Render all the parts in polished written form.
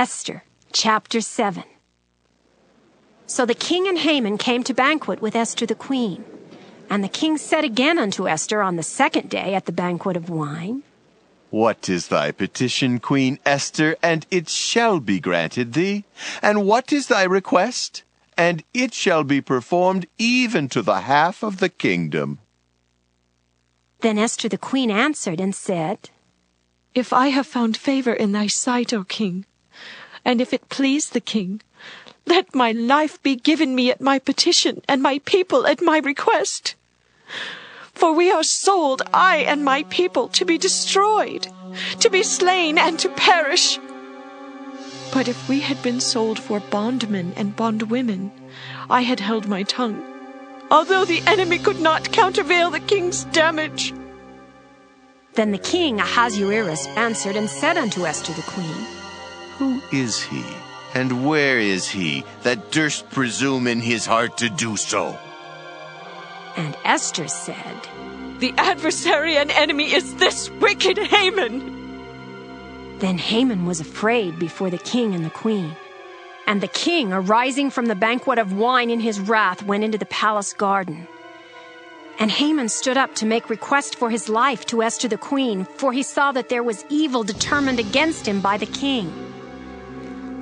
Esther, chapter 7. So the king and Haman came to banquet with Esther the queen. And the king said again unto Esther on the second day at the banquet of wine, What is thy petition, Queen Esther? And it shall be granted thee. And what is thy request? And it shall be performed even to the half of the kingdom. Then Esther the queen answered and said, If I have found favor in thy sight, O king, and if it please the king, let my life be given me at my petition, and my people at my request. For we are sold, I and my people, to be destroyed, to be slain, and to perish. But if we had been sold for bondmen and bondwomen, I had held my tongue, although the enemy could not countervail the king's damage. Then the king Ahasuerus answered and said unto Esther the queen, Who is he, and where is he, that durst presume in his heart to do so? And Esther said, The adversary and enemy is this wicked Haman. Then Haman was afraid before the king and the queen. And the king, arising from the banquet of wine in his wrath, went into the palace garden. And Haman stood up to make request for his life to Esther the queen, for he saw that there was evil determined against him by the king.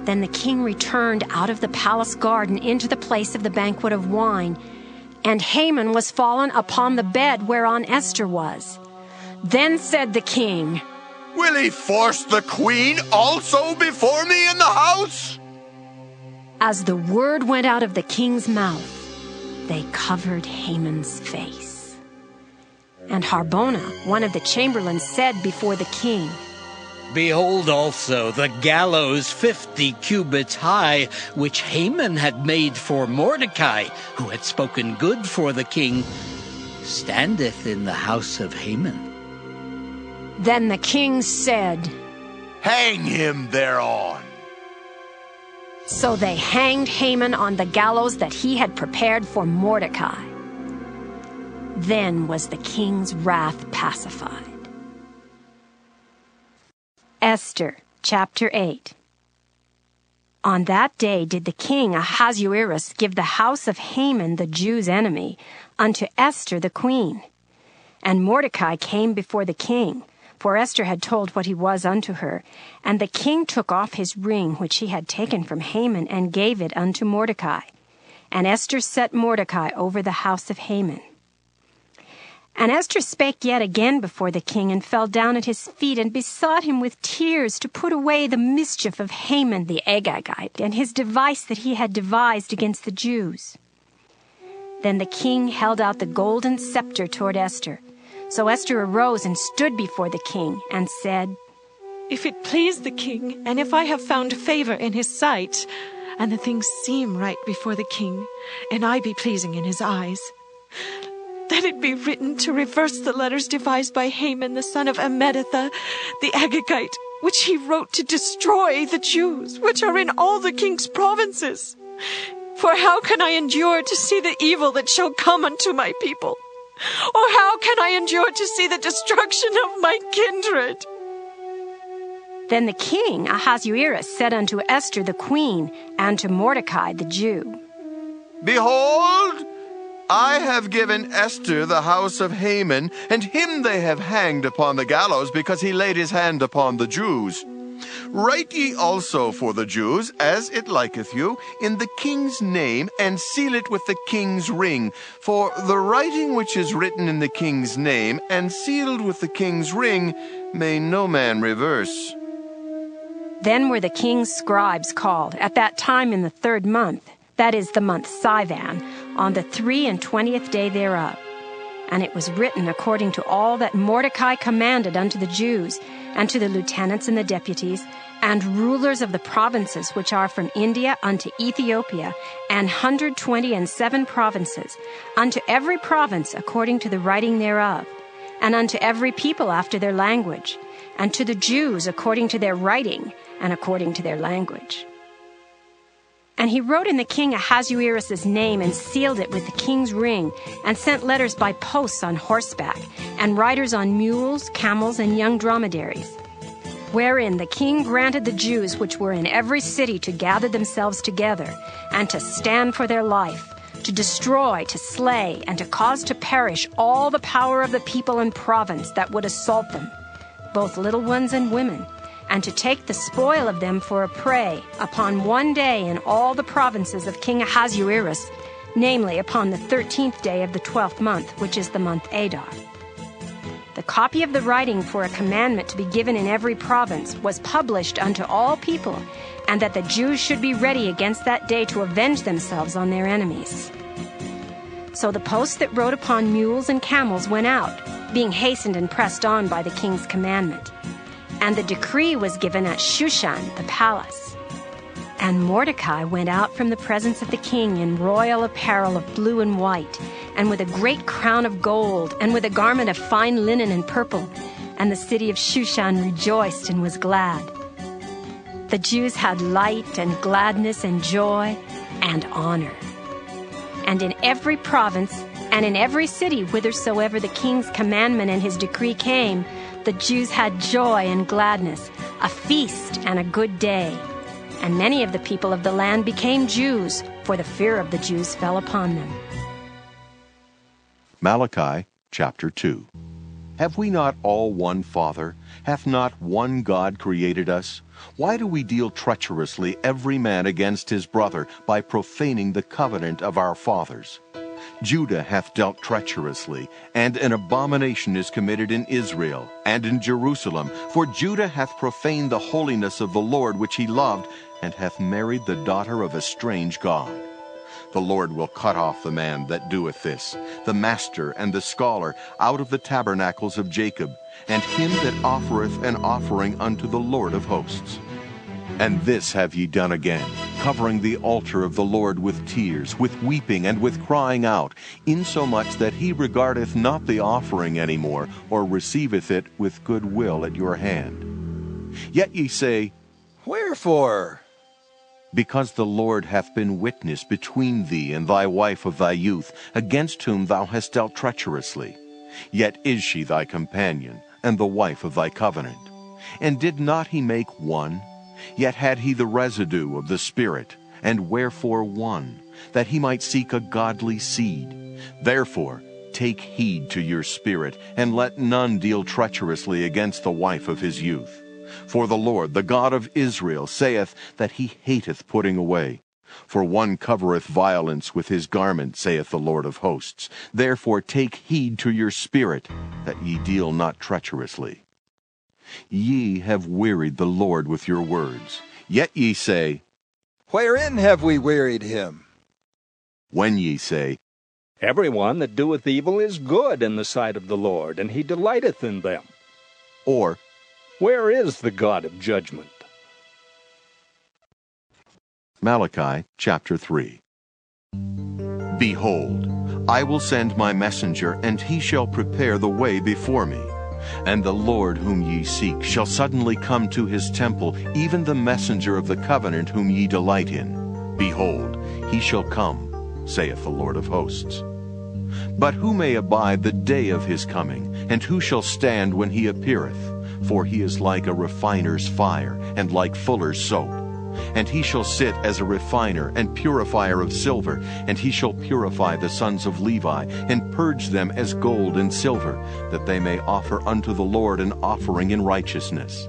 Then the king returned out of the palace garden into the place of the banquet of wine, and Haman was fallen upon the bed whereon Esther was. Then said the king, Will he force the queen also before me in the house? As the word went out of the king's mouth, they covered Haman's face. And Harbona, one of the chamberlains, said before the king, Behold also the gallows 50 cubits high, which Haman had made for Mordecai, who had spoken good for the king, standeth in the house of Haman. Then the king said, Hang him thereon. So they hanged Haman on the gallows that he had prepared for Mordecai. Then was the king's wrath pacified. Esther, chapter 8. On that day did the king Ahasuerus give the house of Haman the Jews' enemy unto Esther the queen. And Mordecai came before the king, for Esther had told what he was unto her. And the king took off his ring which he had taken from Haman, and gave it unto Mordecai. And Esther set Mordecai over the house of Haman. And Esther spake yet again before the king, and fell down at his feet, and besought him with tears to put away the mischief of Haman the Agagite, and his device that he had devised against the Jews. Then the king held out the golden scepter toward Esther. So Esther arose and stood before the king, and said, If it please the king, and if I have found favor in his sight, and the things seem right before the king, and I be pleasing in his eyes, let it be written to reverse the letters devised by Haman the son of Ammedatha, the Agagite, which he wrote to destroy the Jews, which are in all the king's provinces. For how can I endure to see the evil that shall come unto my people? Or how can I endure to see the destruction of my kindred? Then the king Ahasuerus said unto Esther the queen, and to Mordecai the Jew, Behold, I have given Esther the house of Haman, and him they have hanged upon the gallows, because he laid his hand upon the Jews. Write ye also for the Jews, as it liketh you, in the king's name, and seal it with the king's ring. For the writing which is written in the king's name, and sealed with the king's ring, may no man reverse. Then were the king's scribes called, at that time in the 3rd month, that is the month Sivan, on the 23 day thereof. And it was written according to all that Mordecai commanded unto the Jews, and to the lieutenants and the deputies, and rulers of the provinces which are from India unto Ethiopia, and 127 provinces, unto every province according to the writing thereof, and unto every people after their language, and to the Jews according to their writing, and according to their language. And he wrote in the king Ahasuerus' name, and sealed it with the king's ring, and sent letters by posts on horseback, and riders on mules, camels, and young dromedaries. wherein the king granted the Jews which were in every city to gather themselves together, and to stand for their life, to destroy, to slay, and to cause to perish all the power of the people and province that would assault them, both little ones and women, and to take the spoil of them for a prey upon one day in all the provinces of King Ahasuerus, namely upon the 13th day of the 12th month, which is the month Adar. The copy of the writing for a commandment to be given in every province was published unto all people, and that the Jews should be ready against that day to avenge themselves on their enemies. So the posts that rode upon mules and camels went out, being hastened and pressed on by the king's commandment. And the decree was given at Shushan, the palace. And Mordecai went out from the presence of the king in royal apparel of blue and white, and with a great crown of gold, and with a garment of fine linen and purple. And the city of Shushan rejoiced and was glad. The Jews had light and gladness and joy and honor. And in every province and in every city whithersoever the king's commandment and his decree came, the Jews had joy and gladness, a feast and a good day. And many of the people of the land became Jews, for the fear of the Jews fell upon them. Malachi chapter 2. Have we not all one Father? Hath not one God created us? Why do we deal treacherously every man against his brother by profaning the covenant of our fathers? Judah hath dealt treacherously, and an abomination is committed in Israel and in Jerusalem. For Judah hath profaned the holiness of the Lord which he loved, and hath married the daughter of a strange god. The Lord will cut off the man that doeth this, the master and the scholar, out of the tabernacles of Jacob, and him that offereth an offering unto the Lord of hosts. And this have ye done again, covering the altar of the Lord with tears, with weeping, and with crying out, insomuch that he regardeth not the offering any more, or receiveth it with good will at your hand. Yet ye say, Wherefore? Because the Lord hath been witness between thee and thy wife of thy youth, against whom thou hast dealt treacherously. Yet is she thy companion, and the wife of thy covenant. And did not he make one? Yet had he the residue of the Spirit, and wherefore one? That he might seek a godly seed. Therefore take heed to your spirit, and let none deal treacherously against the wife of his youth. For the Lord, the God of Israel, saith that he hateth putting away. For one covereth violence with his garment, saith the Lord of hosts. Therefore take heed to your spirit, that ye deal not treacherously. Ye have wearied the Lord with your words. Yet ye say, Wherein have we wearied him? When ye say, Every one that doeth evil is good in the sight of the Lord, and he delighteth in them. or Where is the God of judgment? Malachi chapter 3. Behold, I will send my messenger, and he shall prepare the way before me. And the Lord whom ye seek shall suddenly come to his temple, even the messenger of the covenant whom ye delight in. Behold, he shall come, saith the Lord of hosts. But who may abide the day of his coming, and who shall stand when he appeareth? For he is like a refiner's fire, and like fuller's soap. And he shall sit as a refiner and purifier of silver, and he shall purify the sons of Levi, and purge them as gold and silver, that they may offer unto the Lord an offering in righteousness.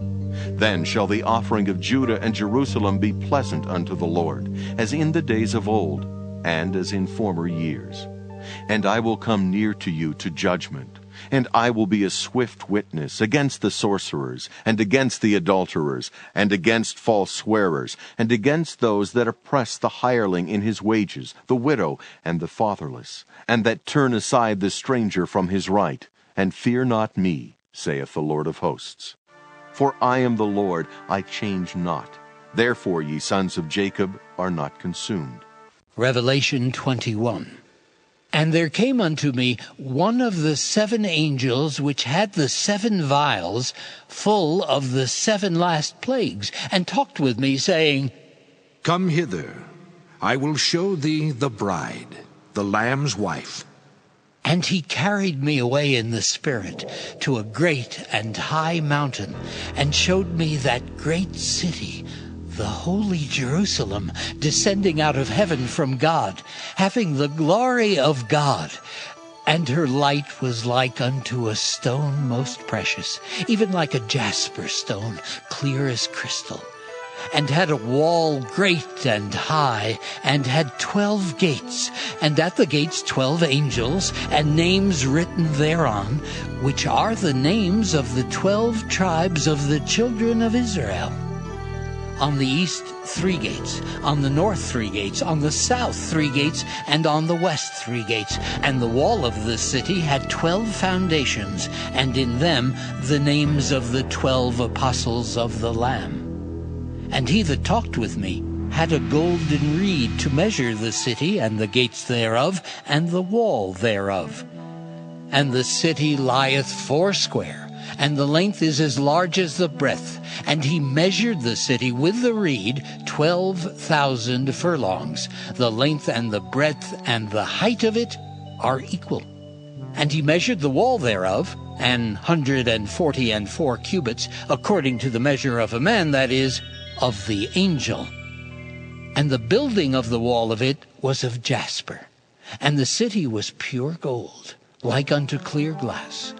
Then shall the offering of Judah and Jerusalem be pleasant unto the Lord, as in the days of old, and as in former years. And I will come near to you to judgment. And I will be a swift witness against the sorcerers, and against the adulterers, and against false swearers, and against those that oppress the hireling in his wages, the widow, and the fatherless, and that turn aside the stranger from his right. And fear not me, saith the Lord of hosts. For I am the Lord, I change not. Therefore ye sons of Jacob are not consumed. Revelation 21. And there came unto me one of the 7 angels which had the 7 vials full of the 7 last plagues, and talked with me, saying, Come hither, I will show thee the bride, the Lamb's wife. And he carried me away in the Spirit to a great and high mountain, and showed me that great city, the holy Jerusalem, descending out of heaven from God, having the glory of God. And her light was like unto a stone most precious, even like a jasper stone, clear as crystal. And had a wall great and high, and had 12 gates, and at the gates 12 angels, and names written thereon, which are the names of the 12 tribes of the children of Israel. On the east 3 gates, on the north 3 gates, on the south 3 gates, and on the west 3 gates. And the wall of the city had 12 foundations, and in them the names of the 12 apostles of the Lamb. And he that talked with me had a golden reed to measure the city, and the gates thereof, and the wall thereof. And the city lieth foursquare, and the length is as large as the breadth. And he measured the city with the reed 12,000 furlongs. The length and the breadth and the height of it are equal. And he measured the wall thereof, 144 cubits, according to the measure of a man, that is, of the angel. And the building of the wall of it was of jasper, and the city was pure gold, like unto clear glass.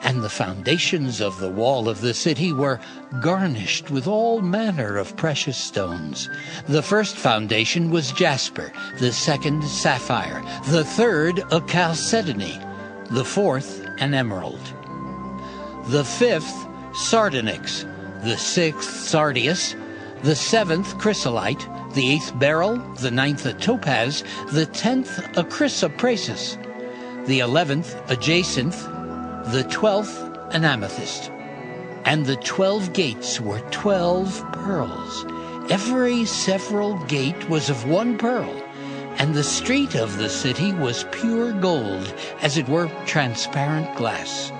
And the foundations of the wall of the city were garnished with all manner of precious stones. The first foundation was jasper, the second sapphire, the third a chalcedony, the fourth an emerald, the fifth sardonyx, the sixth sardius, the seventh chrysolite, the eighth beryl, the ninth a topaz, the 10th a chrysoprasus, the 11th a jacinth, the 12th an amethyst. And the 12 gates were 12 pearls. Every several gate was of 1 pearl. And the street of the city was pure gold, as it were transparent glass.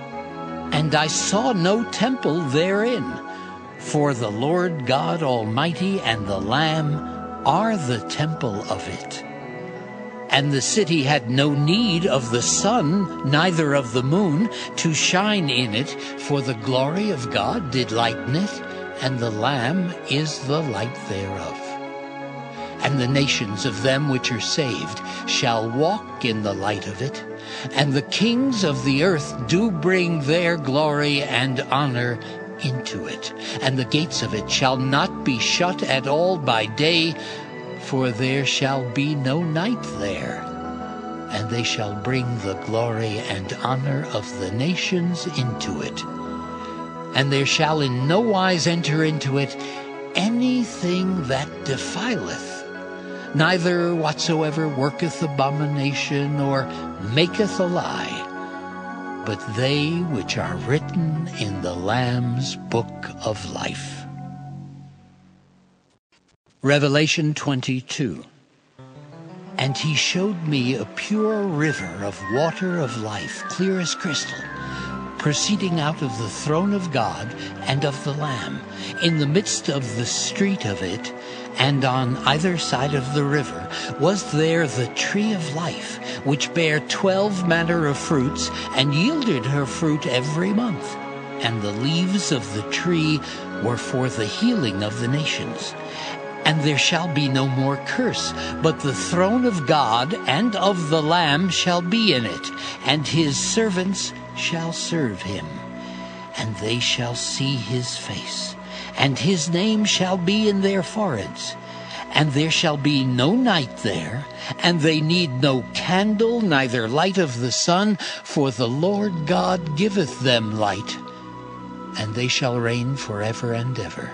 And I saw no temple therein, for the Lord God Almighty and the Lamb are the temple of it. And the city had no need of the sun, neither of the moon, to shine in it, for the glory of God did lighten it, and the Lamb is the light thereof. And the nations of them which are saved shall walk in the light of it, and the kings of the earth do bring their glory and honor into it. And the gates of it shall not be shut at all by day, for there shall be no night there. And they shall bring the glory and honor of the nations into it. And there shall in no wise enter into it anything that defileth, neither whatsoever worketh abomination or maketh a lie, but they which are written in the Lamb's book of life. Revelation 22. And he showed me a pure river of water of life, clear as crystal, proceeding out of the throne of God and of the Lamb, in the midst of the street of it. And on either side of the river was there the tree of life, which bare 12 manner of fruits, and yielded her fruit every month. And the leaves of the tree were for the healing of the nations. And there shall be no more curse, but the throne of God and of the Lamb shall be in it, and his servants shall serve him. And they shall see his face, and his name shall be in their foreheads. And there shall be no night there, and they need no candle, neither light of the sun, for the Lord God giveth them light, and they shall reign forever and ever.